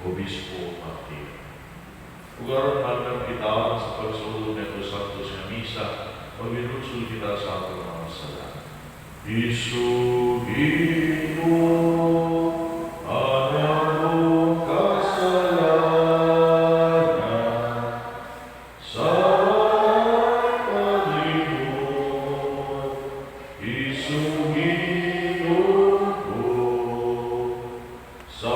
Obispo Martir. Ugaron hanggang kita sa pagsulod nito Santos nga Misa, mabinusul kita sa ating mga sala. Isugin mo ang kasalanan sa paglimot. Isugin mo sa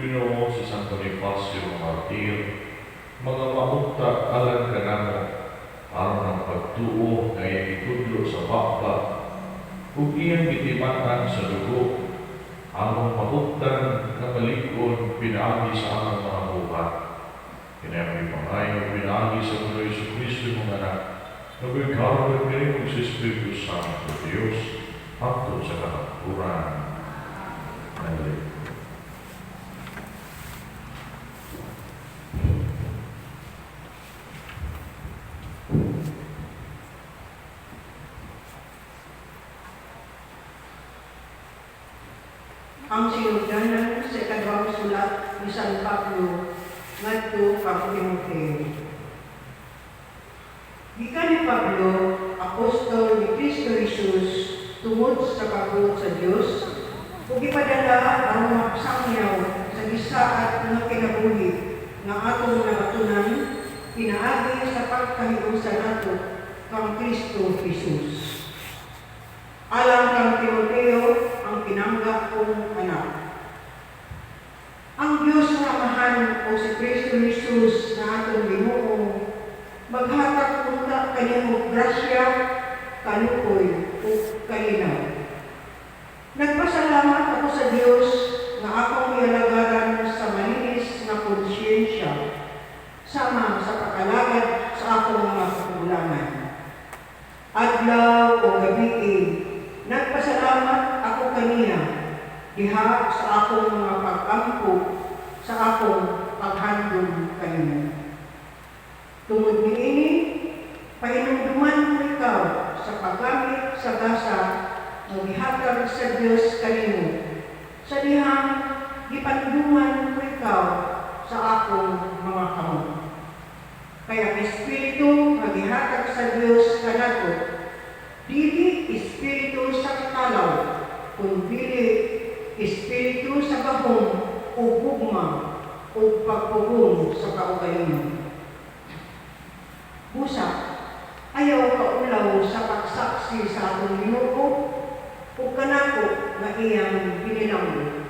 Panginoon si San Bonifacio Martir, mga mahunta alam ka namo, aron ang pagtuo ngay itudlo sa bakba, ug iyang gitimatan sa dugo, aron mahuntan na malikon pinaagi sa among mga buhat. Kinayang pangayo pinaagi sa mga Jesucristo mga anak, nagagawa kayo sa Espiritu Santo Diyos, hangtod sa kataphuran. Amen. Ang sinugdanan sa ikadawang sulat ni San Pablo ngadto kang Timoteo. Gikan ni Pablo, apostol ni Kristo Jesus, tungod sa pagbuot sa Dios, ug ipadala ang mga sangyaw sa gisaad nga kinabuhi nga atong nagatunan pinaagi sa pagkahiusa nato kang Kristo Jesus. Alang kang Timoteo ang pinangga kong anak. Ang Diyos nga Amahan o si Kristo Jesus na atong Ginoo maghatag unta kanimo grasya, kalukoy o kalinaw. Nagpasalamat ako sa Diyos nga akong ialagaran sa malinis na konsyensya sama sa pakalagad sa akong mga kakulangan. Adlaw o gabi, nagpasalamat ako kaniya diha sa akong mga pag-ampo sa akong paghandom kanimo. Tungod niini, pahinumduman mo ikaw sa paggamit sa gasa ng ihatag sa Diyos kanimo. Sa dihang gipanduman mo ikaw sa akong mga kamot. Kaya Espiritu magihatag sa Diyos kanato, dili Espiritu sa katalaw, kundi Espiritu sa gahom o gugma o pagpugong sa kaugalingon. Busa, ayaw kaulaw sa pagsaksi sa atong Ginoo o kanako na iyang bininanggo.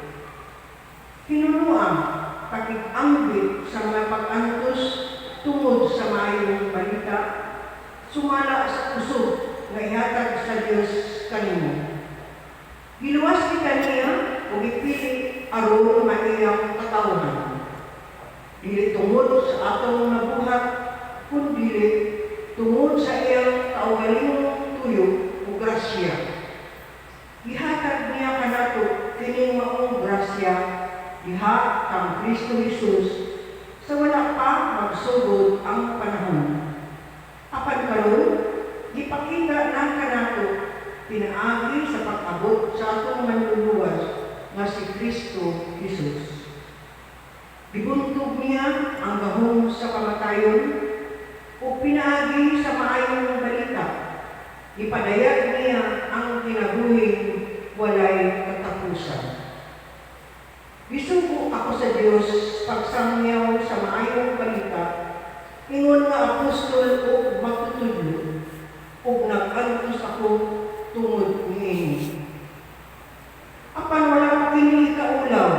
Hinunuan, pakig-ambit sa mga pag-antos tungod sa mayong balita, sumala sa usog na ihatag sa Diyos kanimo. Giluwas ni kaniya o ipili aron maiyang katawhan. Dili tungod sa atong nabuhat, kundi tungod sa iyang kaugalingong tuyo o grasya. Ihatag niya kanato kining maong grasya diha kang Kristo Jesus sa wala pa magsugod ang panahon. Apan karon, gipakita ng kanato pinaagi sa pag-abot sa atong manluluwas nga si Kristo Jesus. Gibuntog niya ang gahom sa kamatayon, o pinaagi sa maayong balita. Ipadayag niya ang kinabuhing walay katapusan. Gisugo ako sa Dios pagsangyaw sa maayong balita, ingon nga apostol o magtutudlo, ug nag-antos ako tungod niini. Apan wala pa kini kaulaw,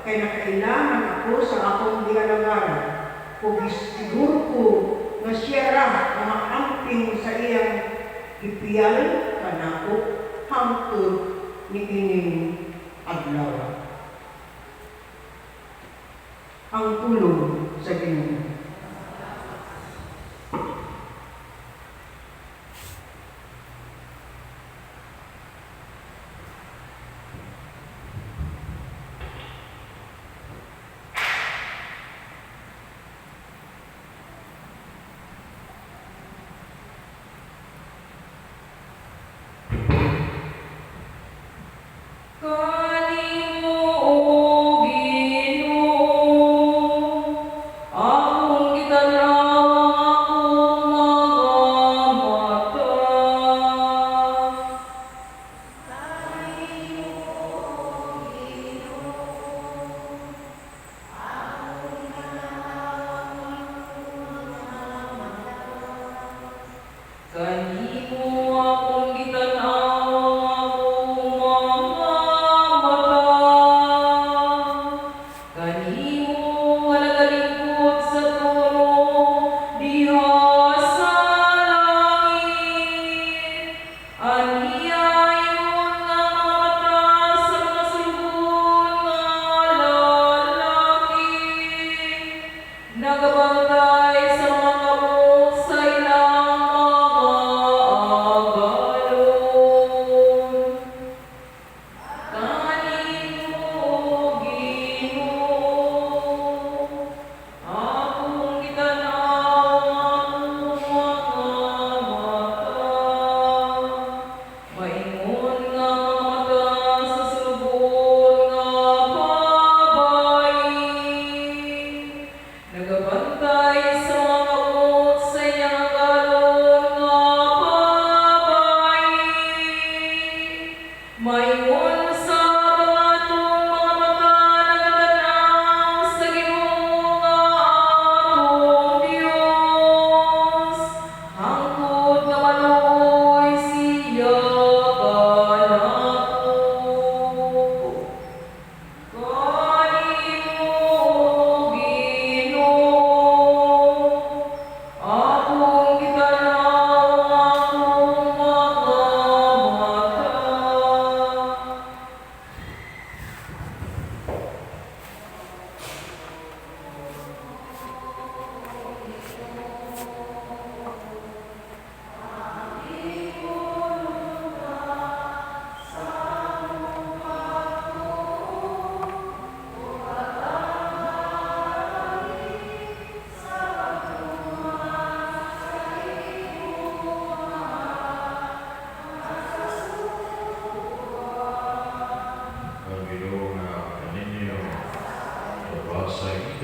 kay nakailangan ako sa akong gihalagaran, ug siguro ko nga siya ra nga maamping sa iyang ipiyal kanako hangtod niining adlaw. Ang tulong sa Ginoo.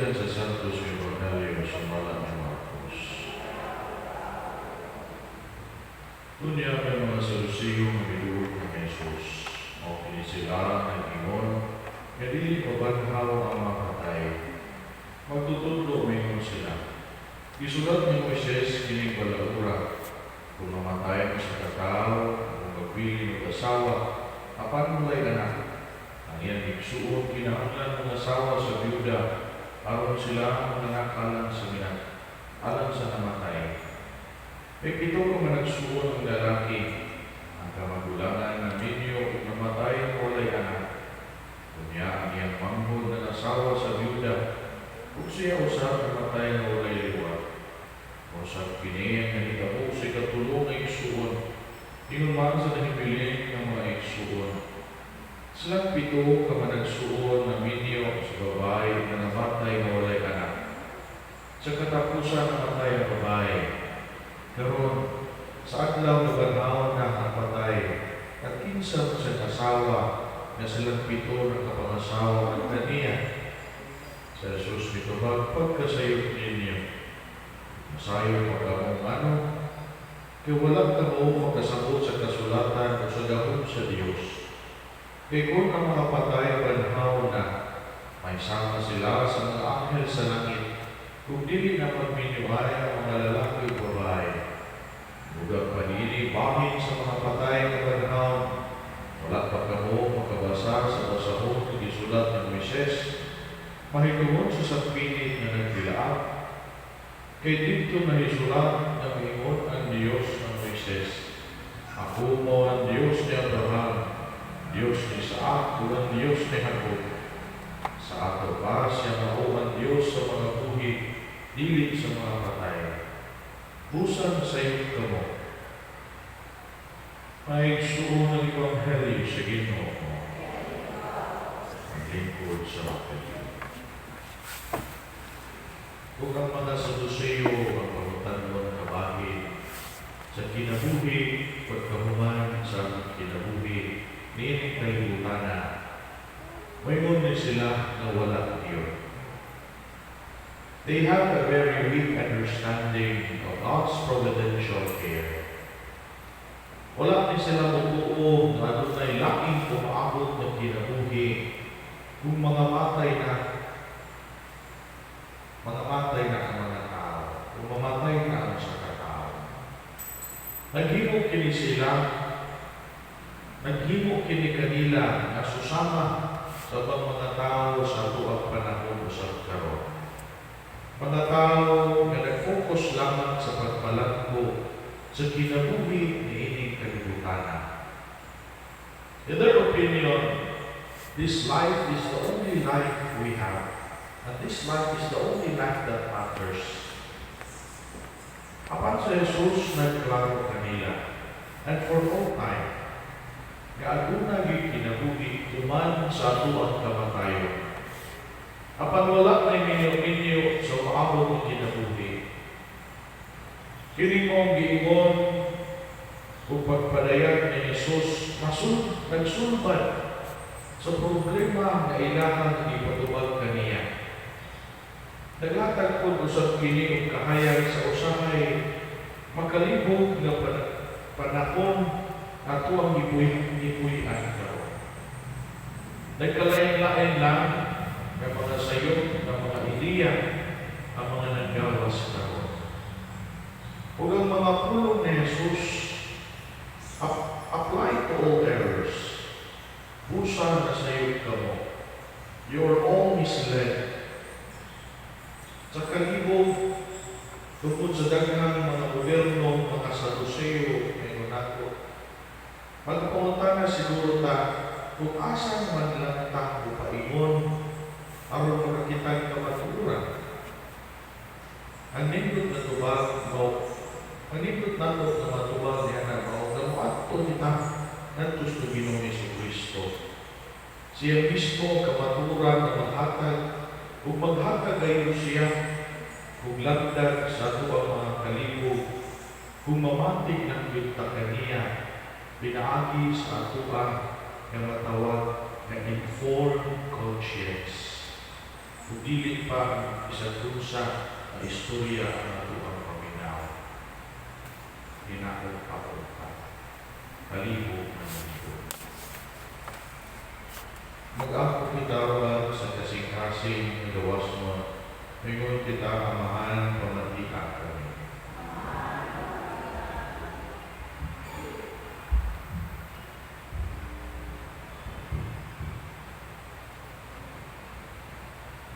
Sa Santos Evangelio Sumalat ni Marcos. Kunya may mga salusiyong miluot ng Jesus, o pinisilaan ng ingon, nga dili mabanhaw ang mga patay. Magtutudlo mingon sila. Isulat ni Moises kining balaura, kung mamatay mo sa kakao, kung magpili ng asawa, apan mulay anak. Ang iyang igsuon kinahanglan ng asawa sa biyuda, aron sila mga alang sa minat, alang sa namatay. May pito kung nagsuon ang lalaki, ang kamagulangan ng ninyo kung namatay ang walay anak. Kunya ang iyang manghod na asawa sa biyuda, kung siya usap namatay ang walay liwat. Usap kini ang nahitabo si katulong ng igsuon, inuman sa nahipiling ng mga igsuon. Silang pito ka managsuon na minyo sa babae na namatay na walay anak. Sa katapusan namatay ang babae. Karon sa adlaw na banhaw na ang patay, at kinsa sa kasawa na silang pito ng kapangasawa at kaniya. Sa Jesus mitubag pagkasayot ninyo. sayo pagkamong ano, kaya walang tamo makasabot sa kasulatan o sa gahom sa Diyos. Kaya kung ang mga patay banhaw na, may sama sila sa mga anghel sa langit, kung dili na magminyuhay ang mga lalaki o babae. Bugang panini, bahin sa mga patay na banhaw, wala pa kamo makabasa sa basahon na gisulat ng Moises, mahitungod sa sakpinit na nagbilaak. Kaya dito na isulat na ingon ang Diyos ng Moises. Ako mo ang Diyos ni Abraham, Diyos ni Isaac, o ang Diyos ni Jacob. Sa ato pa siya mao ang Diyos sa mga buhi, dili sa mga patay. Busan sa iyo kamo. Maigsuon ang Ebanghelyo sa Ginoo. Ang lingkod sa Panginoon. Kung ang mga Saduceo ang pagutanon kabahin sa kinabuhi, pagkahuman sa kinabuhi, niining kalibutan, mayroon din sila na wala Diyos. They have a very weak understanding of God's providential care. Wala din sila buo na doon laking umaabot ng kinabuhi kung mga matay na ang mga tao, kung mamatay na ang sa katao. Naghimo kini sila, naghimo kini kanila na susama sa mga tao sa tuwag panahon sa karon. Mga tao na nag-focus lamang sa pagpalangko sa kinabuhi ni ining kalibutan. In their opinion, this life is the only life we have, and this life is the only life that matters. Apan sa Jesus nagklaro kanila, and for all time, kaaduna gyud kinabuhi tuman sa ato ang kamatayon. Apan wala na minyo-minyo sa maabot ng kinabuhi. Kini mong giingon kung pagpadayag ni Jesus nagsulbad sa problema na ilahang ipatubag kaniya. Naglatag po usap kini og kahayag sa usahay makalibog na panahon ato ang ipuy-an karon. Nagkalain-lain lang ng mga sayop ng mga Eliya ang mga naggawas karon. Ug ang mga pulong ni Jesus apply to all errors. Busa na sayop kamo. You are all misled. Sa kalibog, tungkol sa daghang mga gobyerno, mga Saduceo, ngayon ako, magpunta na siguro ta kung asan man lang ta upaingon aron makakitag kamaturan. Ang nindot na tubag mo, ang nindot na ito na matubag niya na mo, na muadto nita natus na Ginoong Jesucristo. Siya mismo kamaturan na maghatag, kung maghatag kayo siya, kung lagdag sa ito ang mga kalibog, kung mamatig ng yunta kaniya, pinaagi sa ito ang matawag na informed conscience. Kung dili pa ang isang dunsa na istorya ang ito ang paminaw. Hinakot pa kalibog ng mundo. Mag-ako kita ron sa kasing-kasing ng gawas mo, ngayon kita amahan pamatikan kami.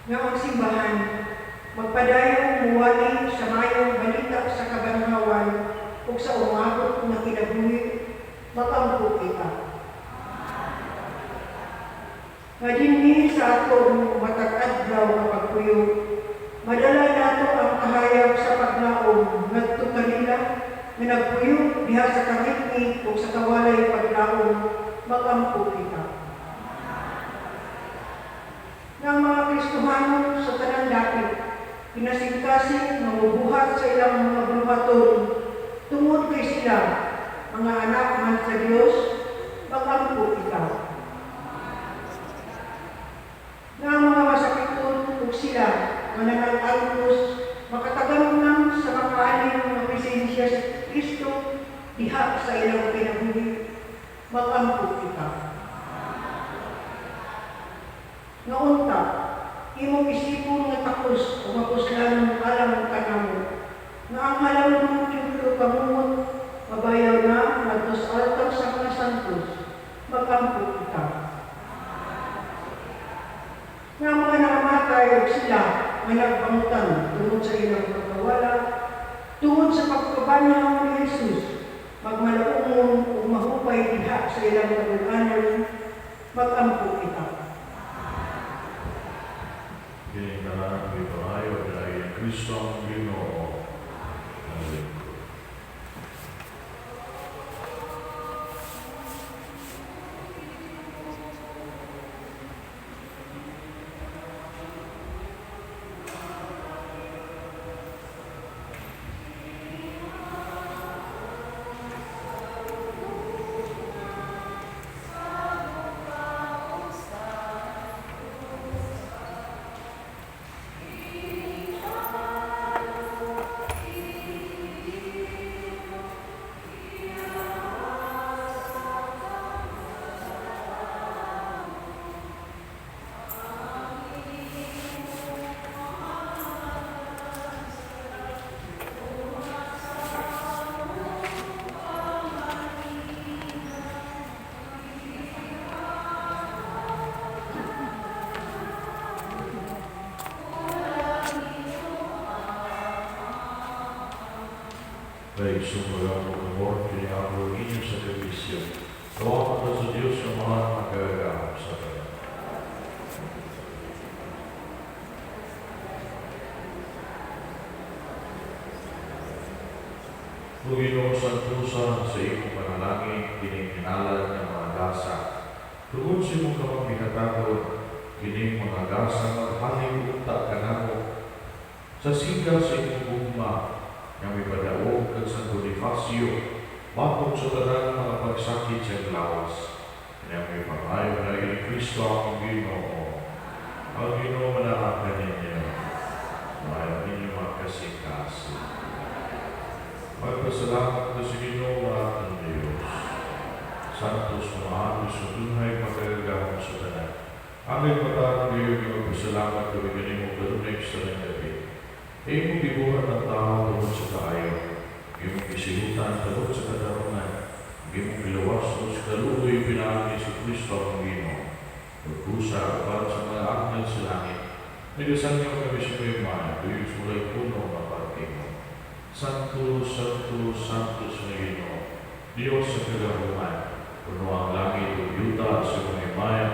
Nga ang simbahan, magpadayong muwali sa mayong balita sa kabanhawan o sa umabot na kinabuhi, makampo kita. Nga dinhi sa atong matag-adlaw nga pagpuyo, madala nato ang kahayag sa paglaom ngadto kanila nga nagpuyo diha sa kahitni o sa kawalay paglaom, makampo kita. Nga mga Kristohano sa tanang dapit, pinasingkasing mamubuhat sa ilang mga buluhaton, tungod kay sila, mga anak man sa Diyos, makampo kita. Nga mga masakiton ug sila, mananang-alpos, makatagamnam sa mga presensya sa Kristo, diha sa ilang kinabuhi, mag-ampo kita. Nga unta, imong isipon nga takos o mapuslanon alam ka namo, nga ang halang mo yung kamumot, mabayaw na, nagtos altar sa mga santos, mag-ampo kita. Nga mga nakamatay sila, nga nagpangutan tungod sa ilang pagkawala, tungod sa pagkabanyaw ni Jesus, magmalaumon o mahupay diha sa ilang kagunanan, mag-ampo kita. Kinitahan ito ayo dahil Kristo ang Ginoo. Amen. Baik, sumber ang pag-amor, pinakabro ninyo sa kabisyo. Gawa ka sa Diyos ang mga magagahap sa kanya. Ginoo santusa sa iyong panalangin, kining-kinalad ng mga gasa. Tungod sa iyong kamagbihatagod, kining mga gasa maghaling unta ka namo. Sa siga sa iyong bugma, nga may padaog kag sa Bonifacio, bakong sa tanang mga pagsakit sa lawas, nga may pangayo na ilang Kristo ang Ginoo. Ang Ginoo manaakan ninyo, maayong ninyo magkasing-kasing. Magpasalamat na si Ginoo ang Diyos. Santos maayos sa tunay magagahong sa tanan. Ang ipatang Diyos yung magpasalamat na bigyan mo kalunig sa gabi. Iyong bibuhat ng tao tungkol sa kaayo, iyong isihutan tungkol sa katarungan, iyong pilawas tungkol sa kalugoy pinahagi sa Kristo ang Ginoo. Magkusa para sa mga anghel sa langit, nagasan niyo kami sa may mga, tuyos mulay puno ng pagkimo. Santo, Santo, Santo sa Ginoo, Diyos sa kagahuman, puno ang langit o yuta sa mga maya,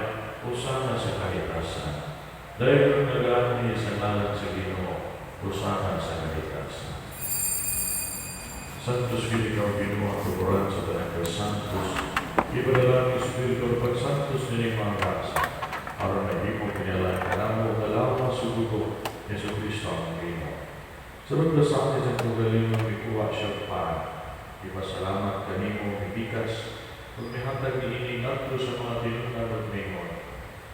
o sana sa kahitasan. Dahil ang nagani sa ngalan sa Ginoo, Hosana sa kaligtasan. Santos Ginoo Ginoo tukuran sa tanang Santos, ipadala ng Espiritu pag Santos nining mga rasa, para na hindi mo kinalaan ka namo dalawa sa dugo ni Yesu Kristo ang Ginoo. Sa pagdasakit sa tugaling ng ikuha siya para, ipasalamat kanimo ibikas, kung mihatag ni inatro sa mga tinungan at mingon,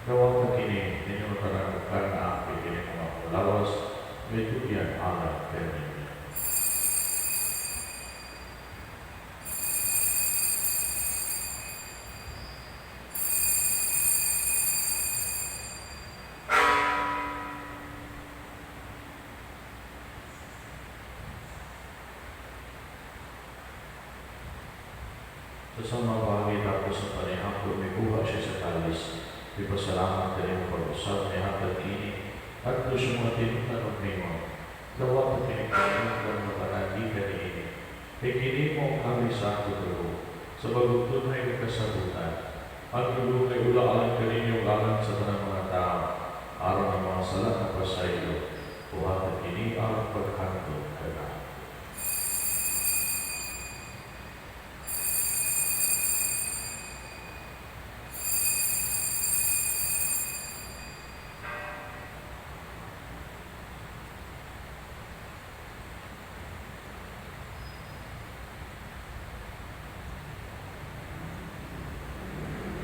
gawa ka kini, ninyo tanang na api kini mga palawas, may tuyan alam kanin. Sa mga bahagi tapos sa panihapon, may buha siya sa talis. Ipasalamat ka rin ang pag-usap ni hatag ini at doon sa mga tinungan o primo. Gawa ka pinagkaroon ng matanagi ka ni ini. Ikini mo ang kami sa ako tulo. Sa bagutun ay nagkasabutan. Ang tulo ay ulaan ka ninyo alam sa tanang mga tao. Araw ng mga salat na pasaylo. Buhat at ini ang paghandog ka na.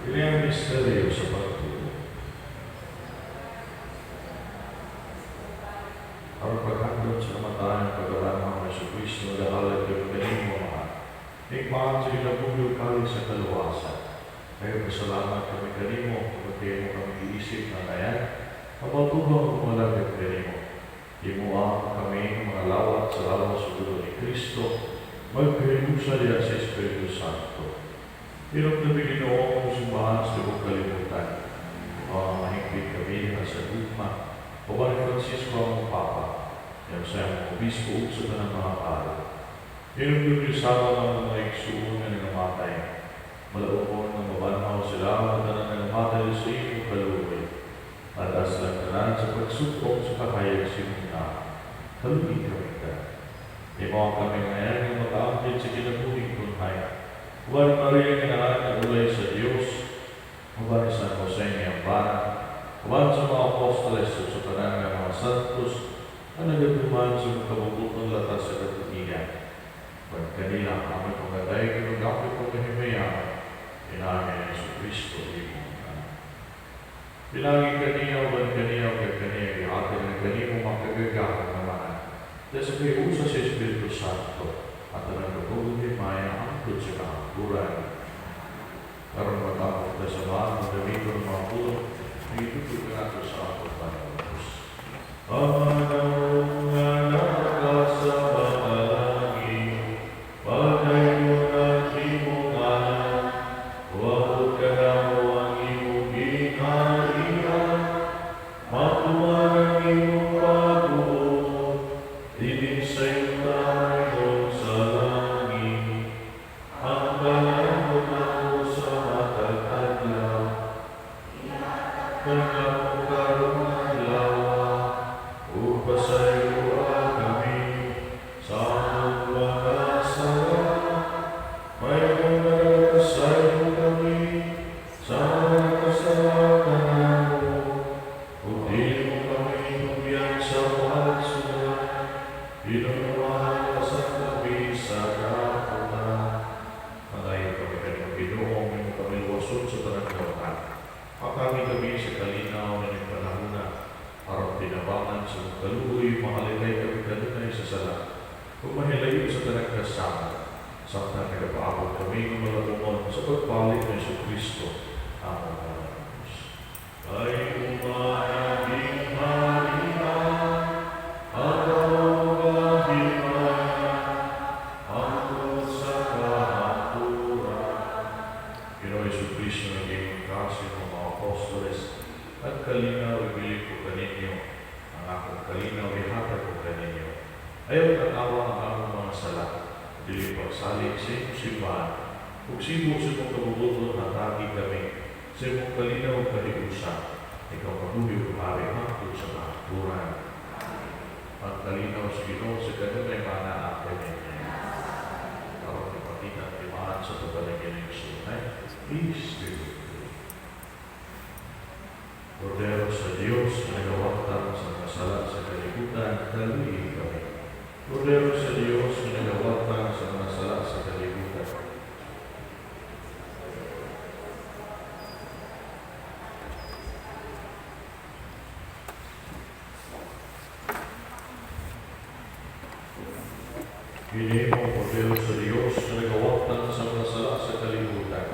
Ini ang misteryo sa pagtuo. Ang paghandog sa kamatayan, pagkalaan ng Yesu Kristo, dahalag kami kanimo mga. Ikmaan sa kinabuhi kami sa kaluwasan. Kaya pasalamat kami kanimo, kapag mo kami iisip na ngayon, kapatuhang umalagay kanimo. Imuang kami mga lawat sa lawas sa dulo ni Kristo, magkahilusa niya sa Espiritu Santo. Hirap na Panginoon sumbahan sa iyong kalimutan. Mga mahigpit kami na sa gugma, o ba ni Francisco ang Papa, yung sa iyong obispo sa ng mga paro. Hirap na pinsama ng mga iksuon na nangamatay. Malaupon ng mabanaw sila at na nangamatay sa iyong kaluwi. Adas lang kanan sa pagsupong sa kahayag simuna. Kaluwi kami ka. Imaw kami ngayon ng makaamit sa kinabuhing tunay. Huwag Maria kinaan na ulay sa Diyos. Huwag ni San Jose niyang bana. Huwag sa mga apostoles sa tanan ng mga santos na nagatuman sa mga kabututong latas sa katuligan. Huwag kanila kami pagkatay kinagapit ng kahimayaman. Pinangin ng Yesu Kristo, Imo. Pinangin kanina, huwag kanina, huwag kanina, atin ng kanina makagagahan naman. Dahil sa kayo sa Espiritu Santo, at ang nagpapagod ni Maya ang angkot sa kahampuran. Karoon matapos na sa mga gamiton ng mga pulong, nagitutuloy ka nato sa angkot pa ng Diyos. Amanong nga nakasa matalangin, pagay mo na timong alam, huwag ka na mo ang iyong ginarihan, matuman ang iyong pag-uod, didin sa iyong tayo sa langit, ang kalamot ako sa matag-adlaw, pagkapukarong ng lawa, upasayo kami sa mga sala, may mga sayo kami sa mga kasalanan mo, hindi mo kami tubiyan sa pagsulat, inunuhan ka sa tabi sa kapunan. Malayo kami kanong Pinoong, may kami luwason sa tanang kautan. Pakami kami sa kalinaw na ng panahuna, harap tinabangan sa kaluoy, mahalikay kami kanunay sa sala. Kung mahilayo sa tanang kasama, sakta nagapaabot kami ng malapungon sa pagpalit ng Yesu Kristo, ang mga Diyos. Ay umanaging Maria, ang angkot sa kahampuran. Ginoong Yesu Kristo na iyong kasi ng mga apostoles, at kalinaw ibili ko kaninyo, ang akong kalinaw ihatag ko kaninyo. Ayaw tatawa ang among mga sala, dili pagsalig sa iyong simbahan, kung sibok sa mong kabubuton natagi kami, sa iyong kalinaw kahibusan, ikaw mabuhi umari hangtod sa kahampuran. Ang kalinaw sa Ginoo sa kanunay mana akin niya. Karoon ipakita at timaan sa pagbalagyan ng sunay. Peace to you. Cordero sa Diyos, nagawaktan sa mga sala sa kalibutan, kaluhin kami. Cordero sa Diyos, nagawaktan sa mga sala sa kalibutan. Hindi mo, Cordero sa Diyos, nagawaktan sa mga sala sa kalibutan.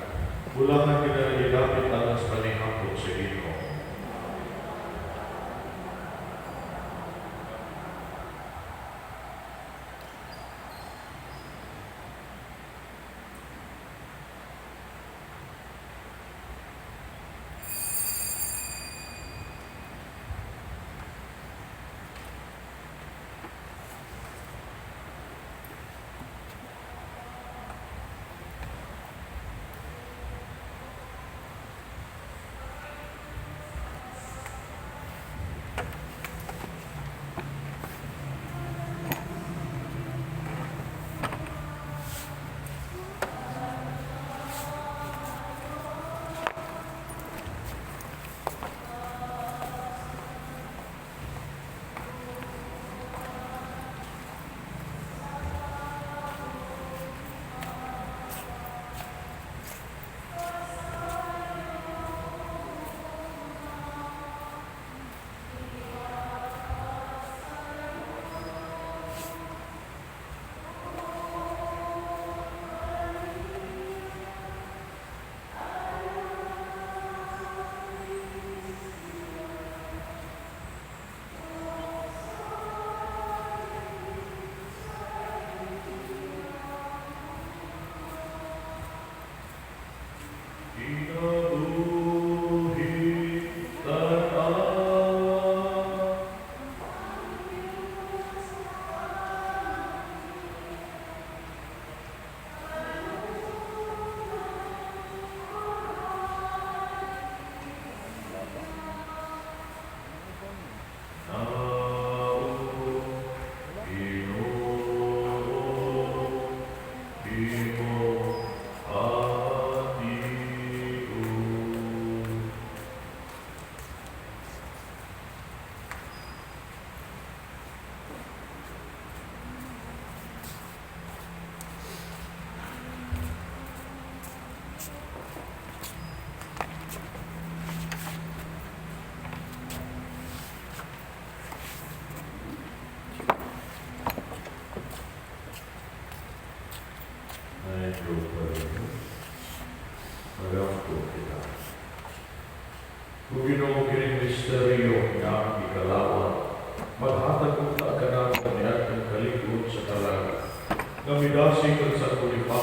Mula nga kinahilapit ang sa panihapon sa Ginoo.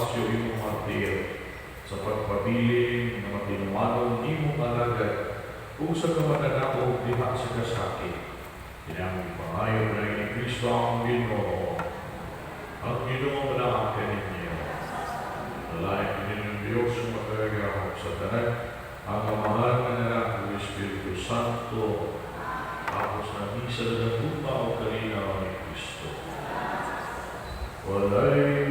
pasyo imong martir sa pagpabiling na matinumanong imong alagad ug sa kamananako diha sa kasakit. Tinaming pangayo na ni Kristo ang Ginoo. Ang Ginoo na kaninyo. Nalayan kaninyong Diyos ang magagahap sa tanan, ang kamahal na nanak ng Espiritu Santo, tapos na misa na napunta o kalinaw ni Kristo. Walay